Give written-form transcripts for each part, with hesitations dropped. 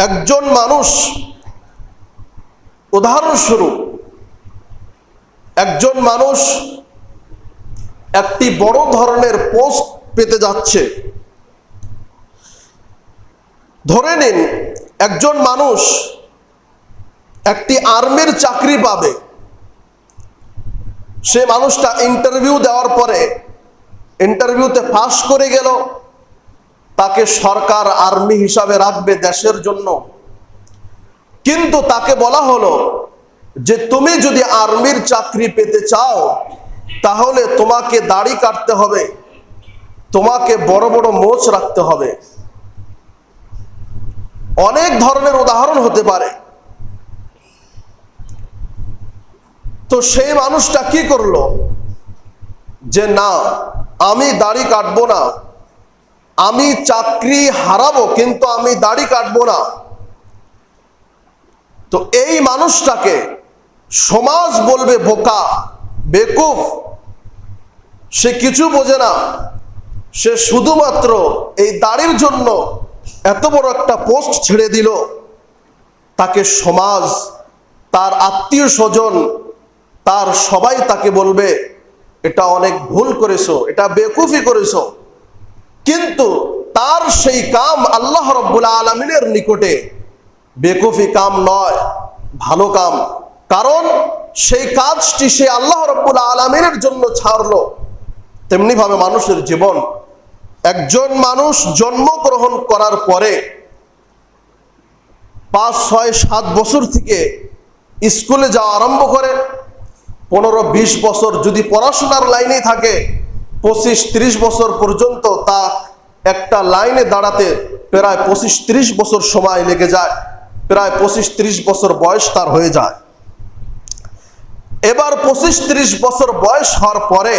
একজন মানুষ, উদাহরণস্বরূপ একজন মানুষ একটি বড় ধরনের পোস্ট পেতে যাচ্ছে। ধরে নিন একজন মানুষ একটি আর্মির চাকরি পাবে। সে মানুষটা ইন্টারভিউ দেওয়ার পরে ইন্টারভিউতে পাস করে গেল, তাকে সরকার আর্মি হিসাবে রাখবে দেশের জন্য। কিন্তু তাকে বলা হলো যে তুমি যদি আর্মির চাকরি পেতে চাও তাহলে তোমাকে দাড়ি কাটতে হবে, তোমাকে বড় বড় মোচ রাখতে হবে। অনেক ধরনের উদাহরণ হতে পারে। তো সেই মানুষটা কি করলো যে না, আমি দাড়ি কাটবো না, আমি চাকরি হারাবো কিন্তু আমি দাড়ি কাটবো না। তো এই মানুষটাকে সমাজ বলবে বোকা, বেকুফ, সে কিছু বোঝে না। সে শুধুমাত্র এই দাড়ির জন্য এত বড় একটা পোস্ট ছেড়ে দিল। তাকে সমাজ, তার আত্মীয় স্বজন, তার সবাই তাকে বলবে এটা অনেক ভুল করেছো, এটা বেকুফি করেছো। কিন্তু তার সেই কাম আল্লাহ রাব্বুল আলামিনের নিকটে বেকুফি কাম নয়, ভালো কাম। কারণ সেই কাজটি সে আল্লাহ রাব্বুল আলামিনের জন্য ছাড়লো। তেমনি ভাবে মানুষের জীবন, একজন মানুষ জন্মগ্রহণ করার পরে 5, 6, 7 বছর থেকে স্কুলে যাওয়া আরম্ভ করে। 15-20 বছর যদি পড়াশোনার লাইনে থাকে, 25-30 বছর পর্যন্ত তা একটা লাইনে দাঁড়াতে প্রায় 25-30 বছর সময় লেগে যায়। প্রায় 25-30 বছর বয়স তার হয়ে যায়। এবার 25-30 বছর বয়স হওয়ার পরে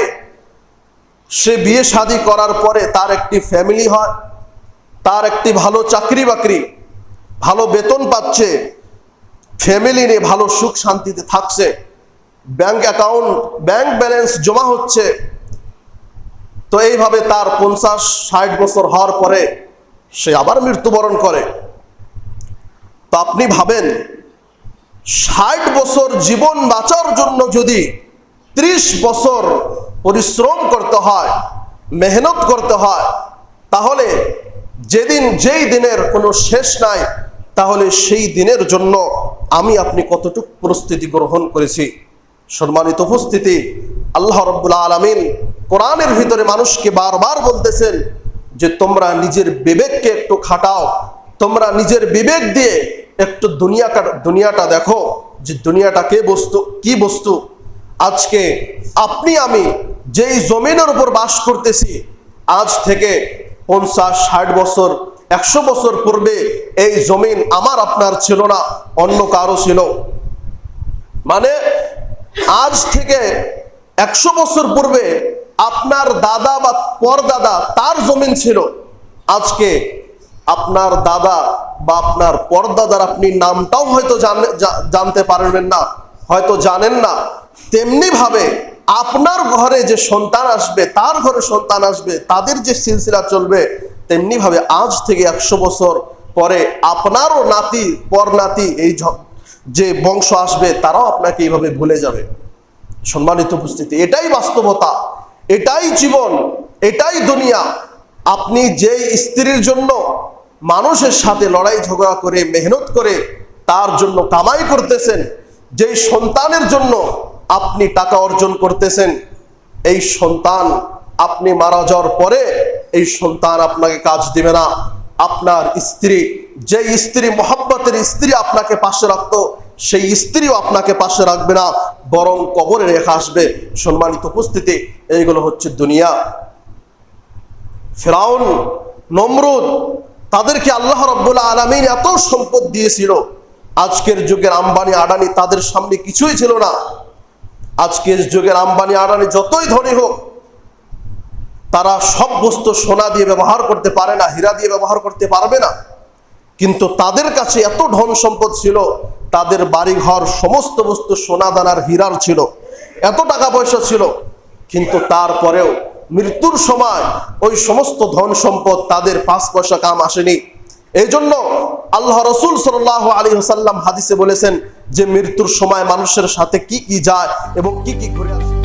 সে বিয়ে শাদী করার পরে তার একটি ফ্যামিলি হয়, তার একটি ভালো চাকরি বাকরি, ভালো বেতন পাচ্ছে, ফ্যামিলি নিয়ে ভালো সুখ শান্তিতে থাকছে, ব্যাংক অ্যাকাউন্ট, ব্যাংক ব্যালেন্স জমা হচ্ছে। তো এইভাবে তার 50-60 বছর হওয়ার পরে সে আবার মৃত্যুবরণ করে। তো আপনি ভাবেন 60 বছর জীবন বাঁচার জন্য যদি 30 বছর পরিশ্রম করতে হয়, মেহনত করতে হয়, তাহলে যেই দিনের কোনো শেষ নাই, তাহলে সেই দিনের জন্য আমি আপনি কতটুকু প্রস্তুতি গ্রহণ করেছি। সম্মানিত উপস্থিতি, আল্লাহ রাব্বুল আলামিন কোরআনের ভিতরে মানুষকে বারবার বলতেছেন যে তোমরা নিজের বিবেককে একটু খাটাও, তোমরা নিজের বিবেক দিয়ে একটু দুনিয়াটা দেখো যে দুনিয়াটা কি বস্তু। আজকে আপনি আমি যেই জমিনের উপর বাস করতেছি, আজ থেকে 50-60 বছর 100 বছর পূর্বে এই জমিন আমার আপনার ছিল না, অন্য কারো ছিল। মানে আজ থেকে 100 বছর পূর্বে আপনার দাদা বা পরদাদা তার জমিন ছিল। আজকে আপনার দাদা বা আপনার পরদাদার আপনি নামটাও হয়তো জানতে পারবেন না, হয়তো জানেন না। তেমনি ভাবে আপনার ঘরে যে সন্তান আসবে, তার ঘরে সন্তান আসবে, তাদের যে সিলসিলা চলবে, তেমনি ভাবে আজ থেকে 100 বছর পরে আপনারও নাতি পর নাতি, এই যে বংশ আসবে, তারাও আপনাকে এইভাবে ভুলে যাবে। সম্মানিত উপস্থিতি, এটাই বাস্তবতা, এটাই জীবন, এটাই দুনিয়া। আপনি যেই স্ত্রীর জন্য মানুষের সাথে লড়াই ঝগড়া করে মেহনত করে তার জন্য কামাই করতেছেন, যেই সন্তানের জন্য আপনি টাকা অর্জন করতেছেন, এই সন্তান আপনি মারা যাওয়ার পরে এই সন্তান আপনাকে কাজ দিবে না। আপনার স্ত্রী, যেই স্ত্রী মোহাব্বতের স্ত্রী আপনাকে পাশে রাখতো, সেই স্ত্রীও আপনাকে পাশে রাখবে না, বরং কবরে রেখে আসবে। সম্মানিত উপস্থিতি, এইগুলো হচ্ছে দুনিয়া। ফিরাউন, নমরুদ, তাদেরকে আল্লাহ রাব্বুল আলামিন এত সম্পদ দিয়েছিল, আজকের যুগের আম্বানি আদানি তাদের সামনে কিছুই ছিল না। আজকের যুগের আম্বানি আদানি যতই ধনী হোক, তারা সব বস্তু সোনা দিয়ে ব্যবহার করতে পারে না, হীরা দিয়ে ব্যবহার করতে পারবে না। কিন্তু তাদের কাছে এত ধন সম্পদ ছিল, তাদের বাড়ি ঘর সমস্ত বস্তু সোনা দানার হীরার ছিল, এত টাকা পয়সা ছিল। কিন্তু তারপরেও মৃত্যুর সময় ওই সমস্ত ধন সম্পদ তাদের 5 পয়সা কাম আসেনি। এই জন্য আল্লাহ রসুল সাল্লাল্লাহু আলাইহি ওয়াসাল্লাম হাদিসে বলেছেন যে মৃত্যুর সময় মানুষের সাথে কি কি যায় এবং কি কি ঘুরে আসে।